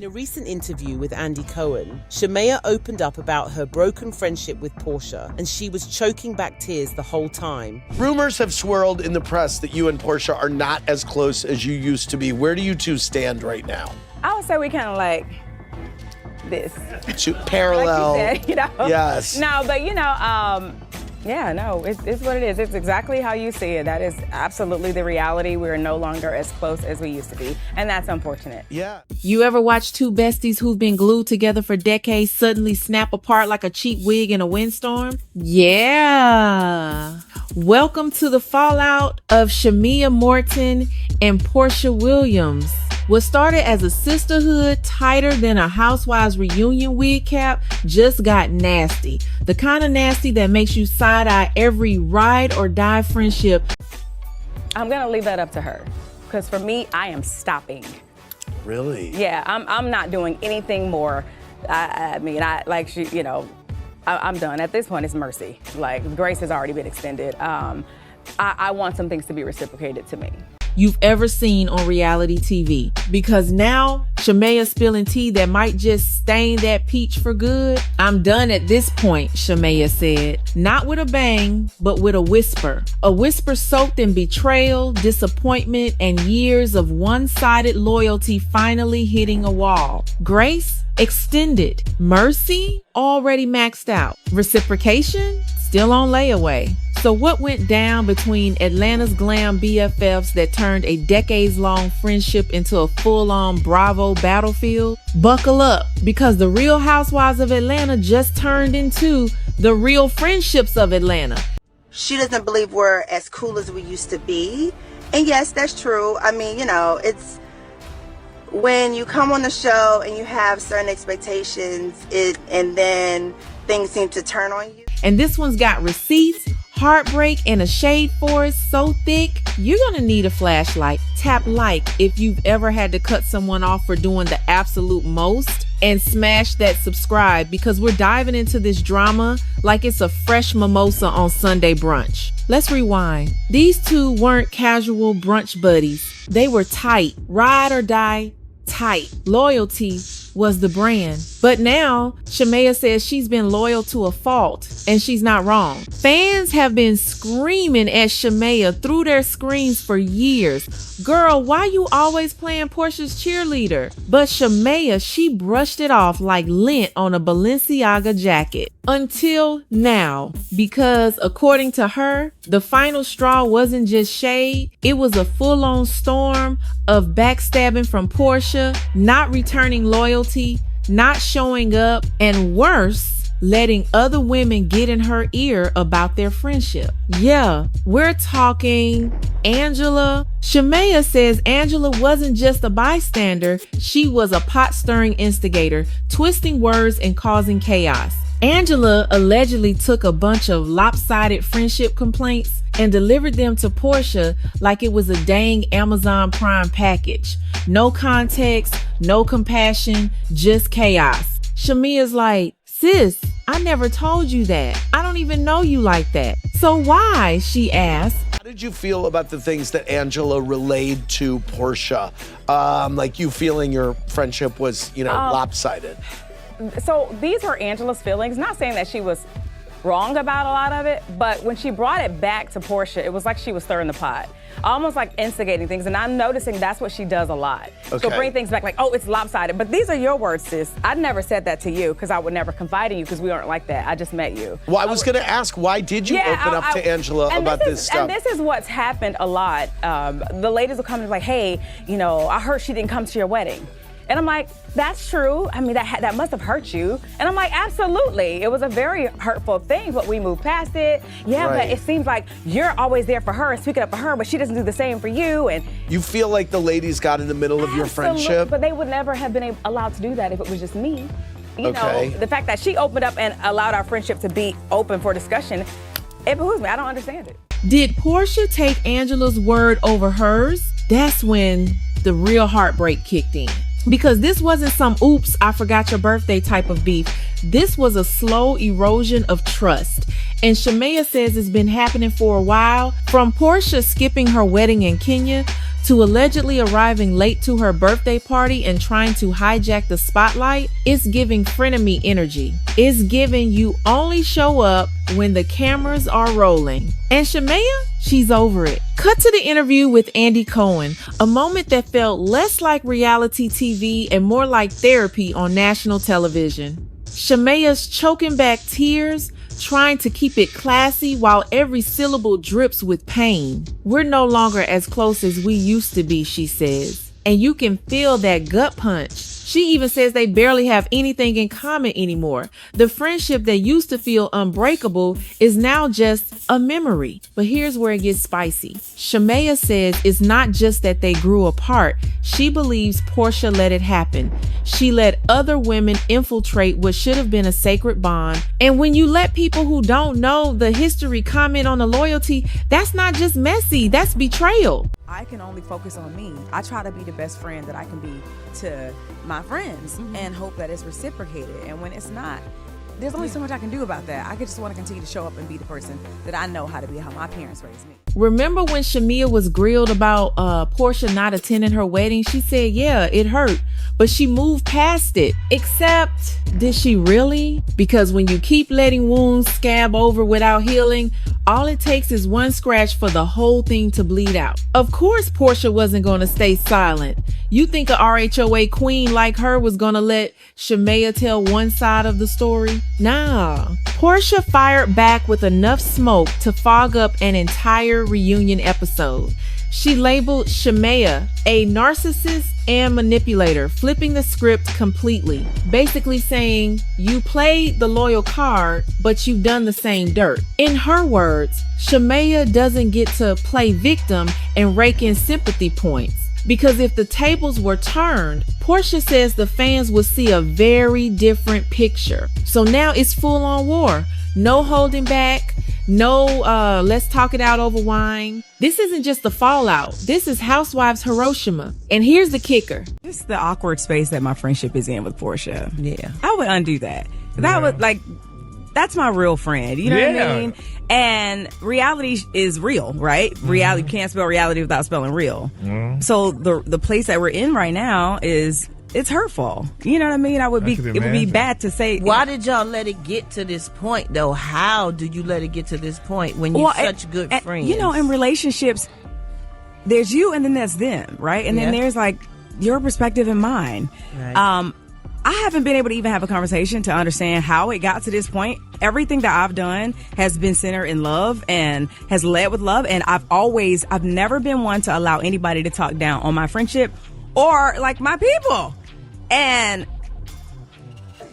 In a recent interview with Andy Cohen, Shamea opened up about her broken friendship with Porsha, and she was choking back tears the whole time. Rumors have swirled in the press that you and Porsha are not as close as you used to be. Where do you two stand right now? I would say we kind of like this. Parallel. Like you said, Yes. No, but it's what it is. It's exactly how you see it. That is absolutely the reality. We're no longer as close as we used to be, and that's unfortunate. Yeah. You ever watch two besties who've been glued together for decades suddenly snap apart like a cheap wig in a windstorm? Yeah. Welcome to the fallout of Shamea Morton and Porsha Williams. What started as a sisterhood tighter than a Housewives reunion wig cap just got nasty. The kind of nasty that makes you side-eye every ride or die friendship. I'm gonna leave that up to her, because for me, I am stopping. Really? Yeah, I'm not doing anything more. I'm done. At this point, it's mercy. Like, grace has already been extended. I want some things to be reciprocated to me. You've ever seen on reality TV. Because now, Shamea spilling tea that might just stain that peach for good. I'm done at this point, Shamea said. Not with a bang, but with a whisper. A whisper soaked in betrayal, disappointment, and years of one-sided loyalty finally hitting a wall. Grace? Extended. Mercy? Already maxed out. Reciprocation? Still on layaway. So what went down between Atlanta's glam BFFs that turned a decades-long friendship into a full-on Bravo battlefield? Buckle up, because the Real Housewives of Atlanta just turned into the Real Friendships of Atlanta. She doesn't believe we're as cool as we used to be. And yes, that's true. I mean, it's when you come on the show and you have certain expectations, and then things seem to turn on you. And this one's got receipts, heartbreak, and a shade forest so thick, you're gonna need a flashlight. Tap like if you've ever had to cut someone off for doing the absolute most, and smash that subscribe, because we're diving into this drama like it's a fresh mimosa on Sunday brunch. Let's rewind. These two weren't casual brunch buddies. They were tight, ride or die tight. Loyalty was the brand. But now, Shamea says she's been loyal to a fault, and she's not wrong. Fans have been screaming at Shamea through their screens for years. Girl, why you always playing Porsha's cheerleader? But Shamea, she brushed it off like lint on a Balenciaga jacket. Until now, because according to her, the final straw wasn't just shade, it was a full-on storm of backstabbing from Porsha, not returning loyalty, not showing up, and worse, letting other women get in her ear about their friendship. Yeah, we're talking Angela. Shamea says Angela wasn't just a bystander, she was a pot-stirring instigator, twisting words and causing chaos. Angela allegedly took a bunch of lopsided friendship complaints and delivered them to Porsha like it was a dang Amazon Prime package. No context, no compassion, just chaos. Shamea's like, sis, I never told you that. I don't even know you like that. So why? She asked. How did you feel about the things that Angela relayed to Porsha? Like you feeling your friendship was, lopsided. So these were Angela's feelings. Not saying that she was wrong about a lot of it, but when she brought it back to Porsha, it was like she was stirring the pot, almost like instigating things. And I'm noticing that's what she does a lot. Okay. She'll bring things back like, oh, it's lopsided. But these are your words, sis. I never said that to you because I would never confide in you because we aren't like that. I just met you. Well, I was going to ask, why did you open up to Angela about this stuff? And this is what's happened a lot. The ladies will come and be like, hey, I heard she didn't come to your wedding. And I'm like, that's true. I mean, that must have hurt you. And I'm like, absolutely. It was a very hurtful thing, but we moved past it. Yeah, right. But it seems like you're always there for her and speaking up for her, but she doesn't do the same for you. And you feel like the ladies got in the middle of your friendship? But they would never have been allowed to do that if it was just me. Okay. The fact that she opened up and allowed our friendship to be open for discussion, it behooves me. I don't understand it. Did Porsha take Angela's word over hers? That's when the real heartbreak kicked in. Because this wasn't some oops, I forgot your birthday type of beef. This was a slow erosion of trust. And Shamea says it's been happening for a while. From Porsha skipping her wedding in Kenya to allegedly arriving late to her birthday party and trying to hijack the spotlight, it's giving frenemy energy. It's giving you only show up when the cameras are rolling. And Shamea, she's over it. Cut to the interview with Andy Cohen, a moment that felt less like reality TV and more like therapy on national television. Shamea's choking back tears, trying to keep it classy while every syllable drips with pain. We're no longer as close as we used to be, she says. And you can feel that gut punch. She even says they barely have anything in common anymore. The friendship that used to feel unbreakable is now just a memory. But here's where it gets spicy. Shamea says it's not just that they grew apart. She believes Porsha let it happen. She let other women infiltrate what should have been a sacred bond. And when you let people who don't know the history comment on the loyalty, that's not just messy, that's betrayal. I can only focus on me. I try to be the best friend that I can be to my friends and hope that it's reciprocated. And when it's not, there's only so much I can do about that. I just want to continue to show up and be the person that I know how to be, how my parents raised me. Remember when Shamea was grilled about Porsha not attending her wedding? She said, yeah, it hurt, but she moved past it. Except, did she really? Because when you keep letting wounds scab over without healing, all it takes is one scratch for the whole thing to bleed out. Of course, Porsha wasn't going to stay silent. You think a RHOA queen like her was going to let Shamea tell one side of the story? Nah. Porsha fired back with enough smoke to fog up an entire reunion episode. She labeled Shamea a narcissist and manipulator, flipping the script completely. Basically saying, you played the loyal card, but you've done the same dirt. In her words, Shamea doesn't get to play victim and rake in sympathy points. Because if the tables were turned, Porsha says the fans would see a very different picture. So now it's full on war. No holding back. No, let's talk it out over wine. This isn't just the fallout. This is Housewives Hiroshima. And here's the kicker. Just the awkward space that my friendship is in with Porsha. Yeah. I would undo that. That would that's my real friend. You know what I mean? And reality is real, right? Reality, you can't spell reality without spelling real. So the place that we're in right now it's hurtful. You know what I mean? It would be bad to say. Why did y'all let it get to this point, though? How do you let it get to this point when you're such good friends? You know, in relationships, there's you and then there's them, right? And then there's like your perspective and mine. Right. I haven't been able to even have a conversation to understand how it got to this point. Everything that I've done has been centered in love and has led with love. And I've never been one to allow anybody to talk down on my friendship or like my people. And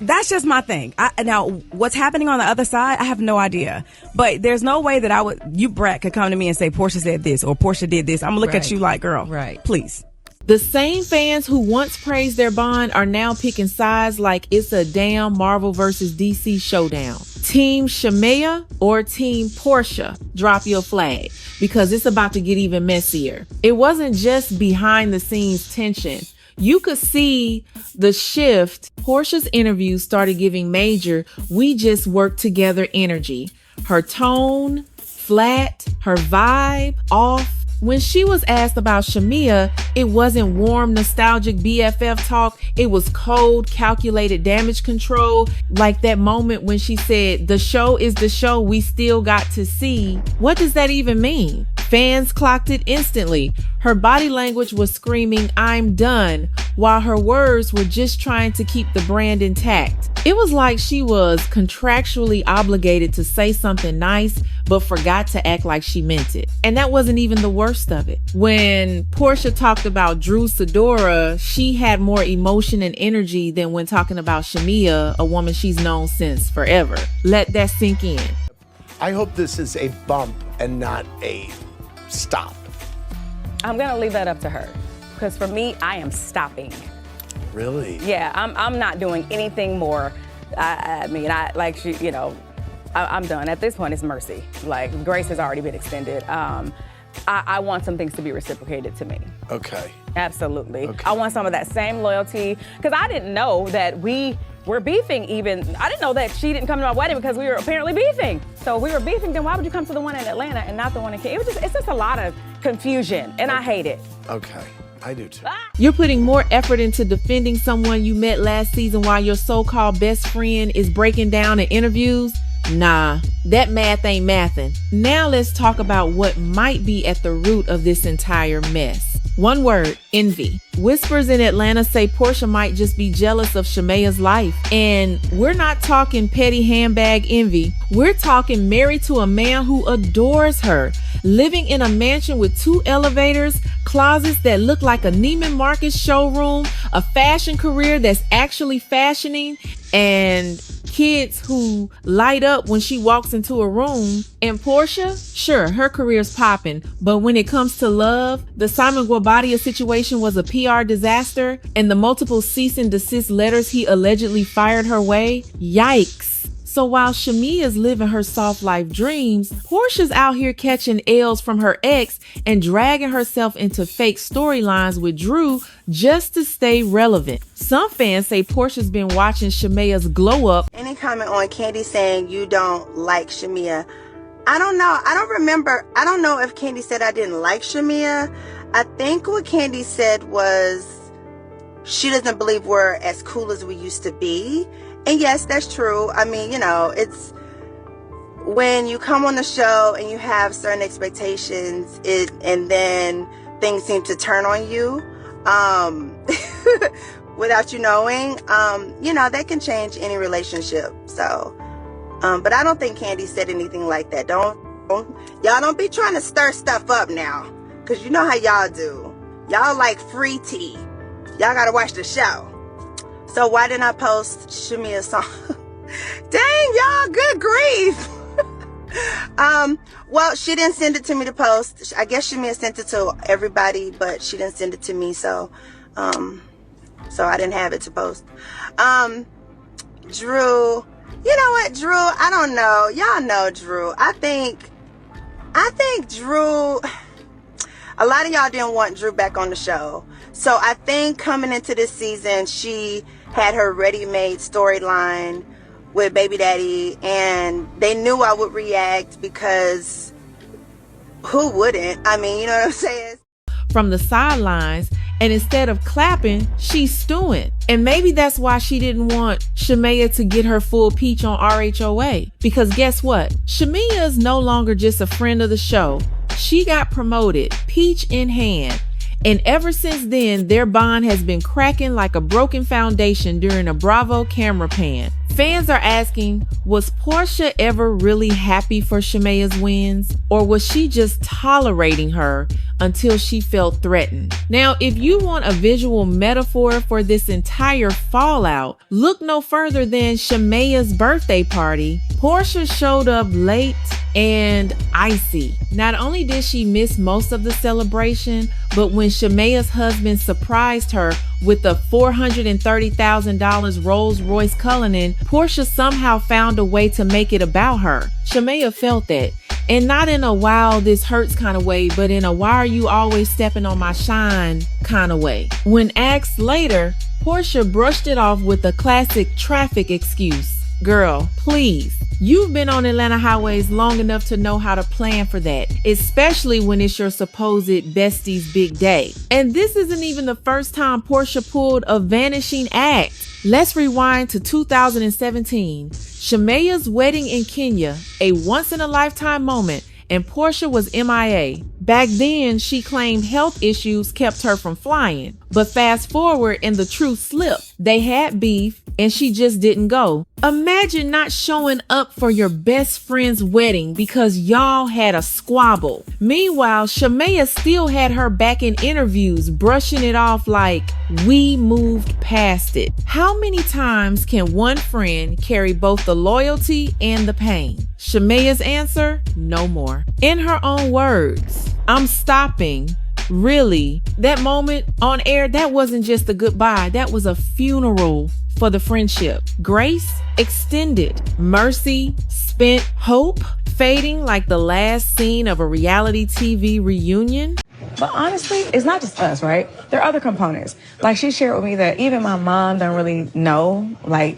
that's just my thing. Now, what's happening on the other side, I have no idea. But there's no way that Brett, could come to me and say, Porsha said this or Porsha did this. I'm going to look at you like, girl, please. The same fans who once praised their bond are now picking sides like it's a damn Marvel versus DC showdown. Team Shamea or Team Porsha? Drop your flag, because it's about to get even messier. It wasn't just behind the scenes tension. You could see the shift. Porsha's interviews started giving major "we just work together" energy. Her tone, flat, her vibe, off. When she was asked about Shamea, it wasn't warm, nostalgic BFF talk. It was cold, calculated damage control. Like that moment when she said, the show is the show we still got to see. What does that even mean? Fans clocked it instantly. Her body language was screaming, I'm done, while her words were just trying to keep the brand intact. It was like she was contractually obligated to say something nice, but forgot to act like she meant it. And that wasn't even the worst of it. When Porsha talked about Drew Sidora, she had more emotion and energy than when talking about Shamea, a woman she's known since forever. Let that sink in. I hope this is a bump and not a stop. I'm going to leave that up to her. Because for me, I am stopping. Really? Yeah, I'm not doing anything more. I'm done. At this point, it's mercy. Like, grace has already been extended. I want some things to be reciprocated to me. Okay. Absolutely. Okay. I want some of that same loyalty. Because I didn't know that we we're beefing even. I didn't know that she didn't come to my wedding because we were apparently beefing. So if we were beefing, then why would you come to the one in Atlanta and not the one in Kenya? It's just a lot of confusion, and I hate it. Okay, I do too. You're putting more effort into defending someone you met last season while your so-called best friend is breaking down in interviews? Nah, that math ain't mathin'. Now let's talk about what might be at the root of this entire mess. One word, envy. Whispers in Atlanta say Porsha might just be jealous of Shamea's life. And we're not talking petty handbag envy. We're talking married to a man who adores her, living in a mansion with 2 elevators, closets that look like a Neiman Marcus showroom, a fashion career that's actually fashioning, and kids who light up when she walks into a room. And Porsha, sure, her career's popping, but when it comes to love, the Simon Guobadia situation was a PR disaster, and the multiple cease and desist letters he allegedly fired her way, yikes. So while Shamea's living her soft life dreams, Porsha's out here catching L's from her ex and dragging herself into fake storylines with Drew just to stay relevant. Some fans say Porsha's been watching Shamea's glow up. Any comment on Kandi saying you don't like Shamea? I don't know. I don't remember. I don't know if Kandi said I didn't like Shamea. I think what Kandi said was she doesn't believe we're as cool as we used to be. And yes, that's true. I mean, it's when you come on the show and you have certain expectations, and then things seem to turn on you without you knowing, that can change any relationship. So, but I don't think Kandi said anything like that. Y'all don't be trying to stir stuff up now, because you know how y'all do. Y'all like free tea. Y'all gotta watch the show. So why didn't I post Shamea's song? Dang, y'all, good grief. Well, she didn't send it to me to post. I guess Shamea sent it to everybody, but she didn't send it to me, so I didn't have it to post. Drew, you know what, Drew? I don't know. Y'all know Drew. I think Drew, a lot of y'all didn't want Drew back on the show. So I think coming into this season, she had her ready-made storyline with Baby Daddy, and they knew I would react because who wouldn't? I mean, you know what I'm saying? From the sidelines, and instead of clapping, she's stewing. And maybe that's why she didn't want Shamea to get her full peach on RHOA. Because guess what? Shamea is no longer just a friend of the show. She got promoted, peach in hand. And ever since then, their bond has been cracking like a broken foundation during a Bravo camera pan. Fans are asking, was Porsha ever really happy for Shamea's wins? Or was she just tolerating her until she felt threatened? Now, if you want a visual metaphor for this entire fallout, look no further than Shamea's birthday party. Porsha showed up late and icy. Not only did she miss most of the celebration, but when Shamea's husband surprised her with a $430,000 Rolls Royce Cullinan, Porsha somehow found a way to make it about her. Shamea felt that. And not in a wow, this hurts kind of way, but in a why are you always stepping on my shine kind of way. When asked later, Porsha brushed it off with a classic traffic excuse. Girl, please. You've been on Atlanta highways long enough to know how to plan for that, especially when it's your supposed bestie's big day. And this isn't even the first time Porsha pulled a vanishing act. Let's rewind to 2017. Shamea's wedding in Kenya, a once-in-a-lifetime moment, and Porsha was MIA. Back then, she claimed health issues kept her from flying. But fast forward and the truth slipped. They had beef and she just didn't go. Imagine not showing up for your best friend's wedding because y'all had a squabble. Meanwhile, Shamea still had her back in interviews, brushing it off like, we moved past it. How many times can one friend carry both the loyalty and the pain? Shamea's answer, no more. In her own words, I'm stopping. Really, that moment on air, that wasn't just a goodbye. That was a funeral for the friendship. Grace extended. Mercy spent. Hope fading like the last scene of a reality TV reunion. But honestly, it's not just us, right? There are other components. Like she shared with me that even my mom don't really know, like,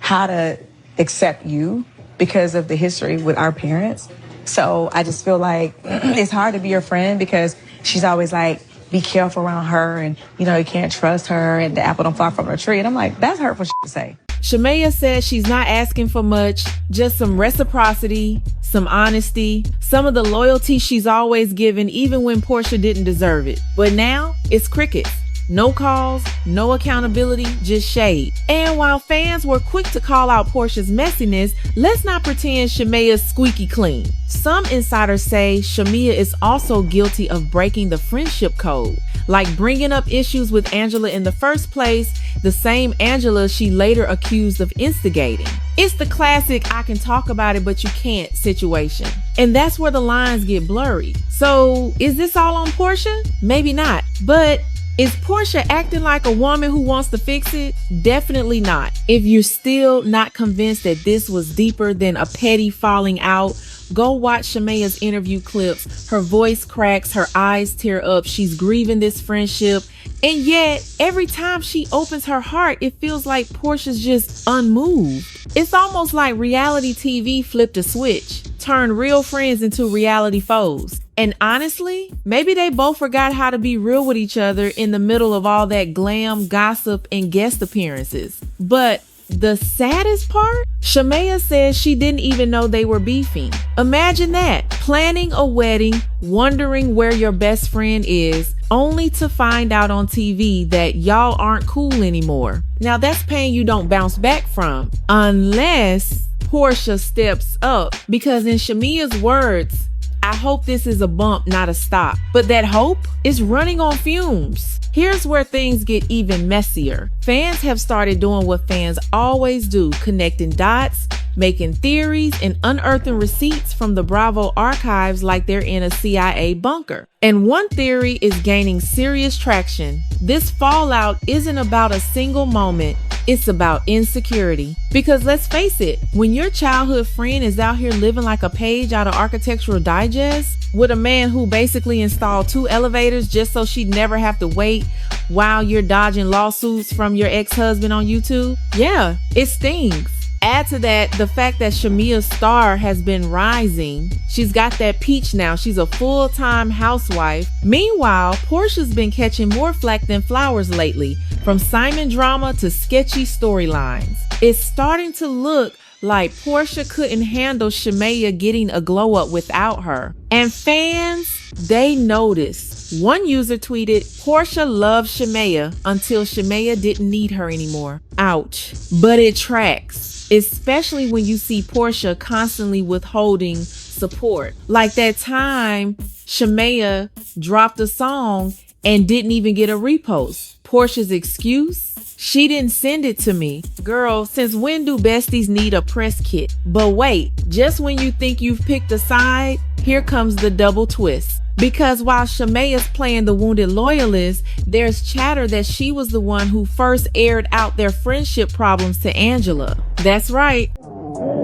how to accept you because of the history with our parents. So I just feel like it's hard to be your friend because she's always like, be careful around her and, you know, you can't trust her and the apple don't fall from the tree. And I'm like, that's hurtful shit to say. Shamea says she's not asking for much, just some reciprocity, some honesty, some of the loyalty she's always given even when Porsha didn't deserve it. But now it's crickets. No calls, no accountability, just shade. And while fans were quick to call out Porsha's messiness, let's not pretend Shamea's squeaky clean. Some insiders say Shamea is also guilty of breaking the friendship code, like bringing up issues with Angela in the first place, the same Angela she later accused of instigating. It's the classic I can talk about it but you can't situation. And that's where the lines get blurry. So is this all on Porsha? Maybe not, but is Porsha acting like a woman who wants to fix it? Definitely not. If you're still not convinced that this was deeper than a petty falling out, go watch Shamea's interview clips. Her voice cracks, her eyes tear up. She's grieving this friendship. And yet, every time she opens her heart, it feels like Porsha's just unmoved. It's almost like reality TV flipped a switch, turned real friends into reality foes. And honestly, maybe they both forgot how to be real with each other in the middle of all that glam, gossip, and guest appearances. But the saddest part? Shamea says she didn't even know they were beefing. Imagine that. Planning a wedding, wondering where your best friend is, only to find out on TV that y'all aren't cool anymore. Now that's pain you don't bounce back from. Unless Porsha steps up. Because in Shamea's words, I hope this is a bump, not a stop. But that hope is running on fumes. Here's where things get even messier. Fans have started doing what fans always do, connecting dots, making theories, and unearthing receipts from the Bravo archives like they're in a CIA bunker. And one theory is gaining serious traction. This fallout isn't about a single moment, it's about insecurity. Because let's face it, when your childhood friend is out here living like a page out of Architectural Digest, with a man who basically installed 2 elevators just so she'd never have to wait while you're dodging lawsuits from your ex-husband on YouTube, yeah, it stings. Add to that the fact that Shamea's star has been rising. She's got that peach now. She's a full-time housewife. Meanwhile, Porsha's been catching more flack than flowers lately, from Simon drama to sketchy storylines. It's starting to look like Porsha couldn't handle Shamea getting a glow up without her. And fans, they noticed. One user tweeted, Porsha loved Shamea until Shamea didn't need her anymore. Ouch. But it tracks, especially when you see Porsha constantly withholding support. Like that time Shamea dropped a song and didn't even get a repost. Porsha's excuse? She didn't send it to me. Girl, since when do besties need a press kit? But wait, just when you think you've picked a side, here comes the double twist. Because while Shamea's playing the wounded loyalist, there's chatter that she was the one who first aired out their friendship problems to Angela. That's right. Your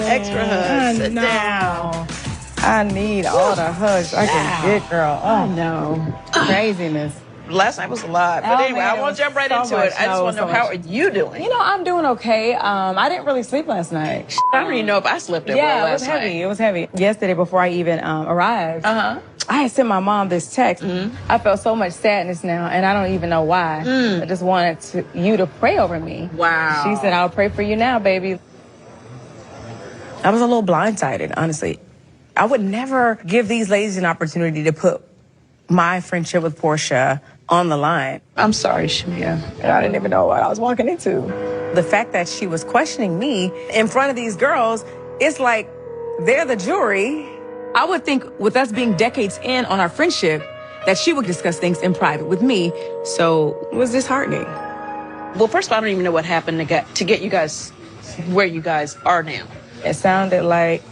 extra hug. Sit down. I need all the hugs I can get, girl. Oh no. Craziness. Last night was a lot. But anyway, I won't jump right into it. I just want to know, how are you doing? You know, I'm doing okay. I didn't really sleep last night. I don't even know if I slept that well last night. It was heavy. Yesterday, before I even arrived, I had sent my mom this text. I felt so much sadness now, and I don't even know why. I just wanted you to pray over me. Wow. She said, I'll pray for you now, baby. I was a little blindsided, honestly. I would never give these ladies an opportunity to put my friendship with Porsha on the line. I'm sorry, Shamea. I didn't even know what I was walking into. The fact that she was questioning me in front of these girls, it's like they're the jury. I would think with us being decades in on our friendship that she would discuss things in private with me. So it was disheartening. Well, first of all, I don't even know what happened to get you guys where you guys are now. It sounded like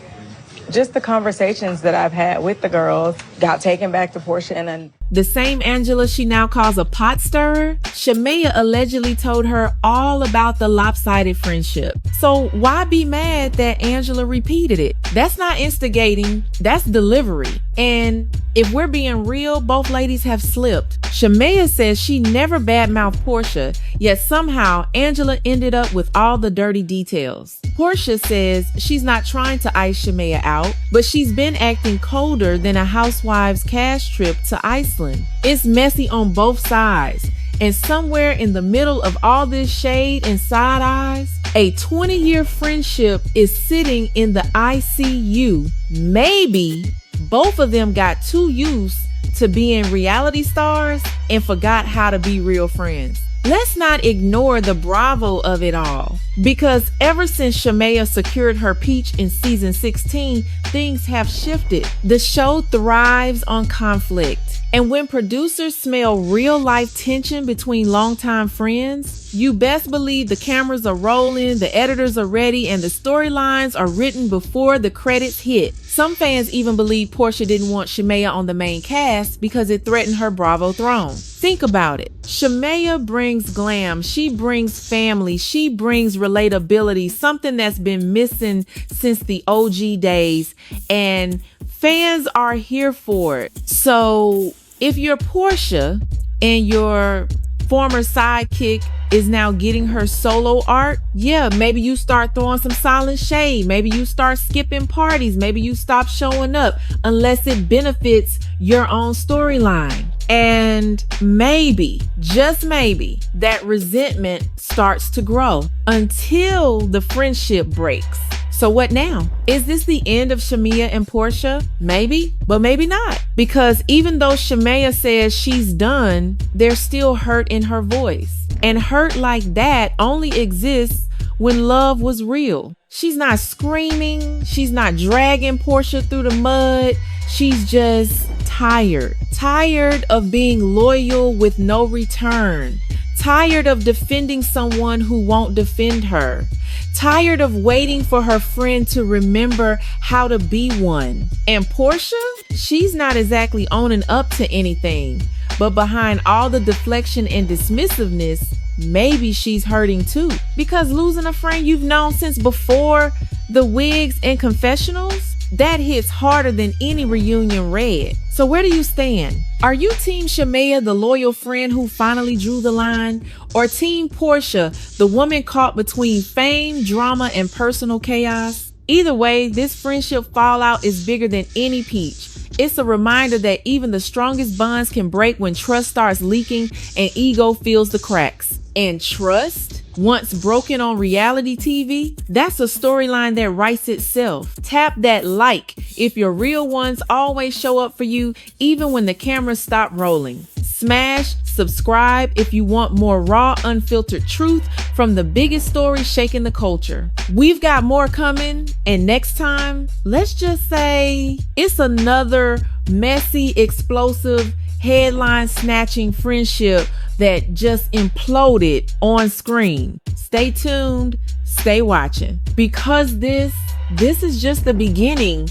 just the conversations that I've had with the girls got taken back to Porsha, and then the same Angela she now calls a pot stirrer, Shamea allegedly told her all about the lopsided friendship. So why be mad that Angela repeated it? That's not instigating, that's delivery. And if we're being real, both ladies have slipped. Shamea says she never badmouthed Porsha, yet somehow Angela ended up with all the dirty details. Porsha says she's not trying to ice Shamea out, but she's been acting colder than a housewife's cash trip to Iceland. It's messy on both sides. And somewhere in the middle of all this shade and side eyes, a 20-year friendship is sitting in the ICU. Maybe both of them got too used to being reality stars and forgot how to be real friends. Let's not ignore the Bravo of it all, because ever since Shamea secured her peach in season 16, things have shifted. The show thrives on conflict. And when producers smell real-life tension between longtime friends, you best believe the cameras are rolling, the editors are ready, and the storylines are written before the credits hit. Some fans even believe Porsha didn't want Shamea on the main cast because it threatened her Bravo throne. Think about it. Shamea brings glam, she brings family, she brings relatability, something that's been missing since the OG days, and fans are here for it. So if you're Porsha and your former sidekick is now getting her solo arc, yeah, maybe you start throwing some silent shade. Maybe you start skipping parties. Maybe you stop showing up unless it benefits your own storyline. And maybe, just maybe, that resentment starts to grow until the friendship breaks. So what now? Is this the end of Shamea and Porsha? Maybe, but maybe not. Because even though Shamea says she's done, there's still hurt in her voice. And hurt like that only exists when love was real. She's not screaming. She's not dragging Porsha through the mud. She's just tired. Tired of being loyal with no return. Tired of defending someone who won't defend her. Tired of waiting for her friend to remember how to be one. And Porsha, she's not exactly owning up to anything. But behind all the deflection and dismissiveness, maybe she's hurting too. Because losing a friend you've known since before the wigs and confessionals, that hits harder than any reunion red. So where do you stand? Are you Team Shamea, the loyal friend who finally drew the line? Or Team Porsha, the woman caught between fame, drama, and personal chaos? Either way, this friendship fallout is bigger than any peach. It's a reminder that even the strongest bonds can break when trust starts leaking and ego fills the cracks. And trust, once broken on reality TV, that's a storyline that writes itself. Tap that like if your real ones always show up for you even when the cameras stop rolling. Smash subscribe if you want more raw, unfiltered truth from the biggest stories shaking the culture. We've got more coming, and next time, let's just say it's another messy, explosive, headline snatching friendship that just imploded on screen. Stay tuned, stay watching, because this is just the beginning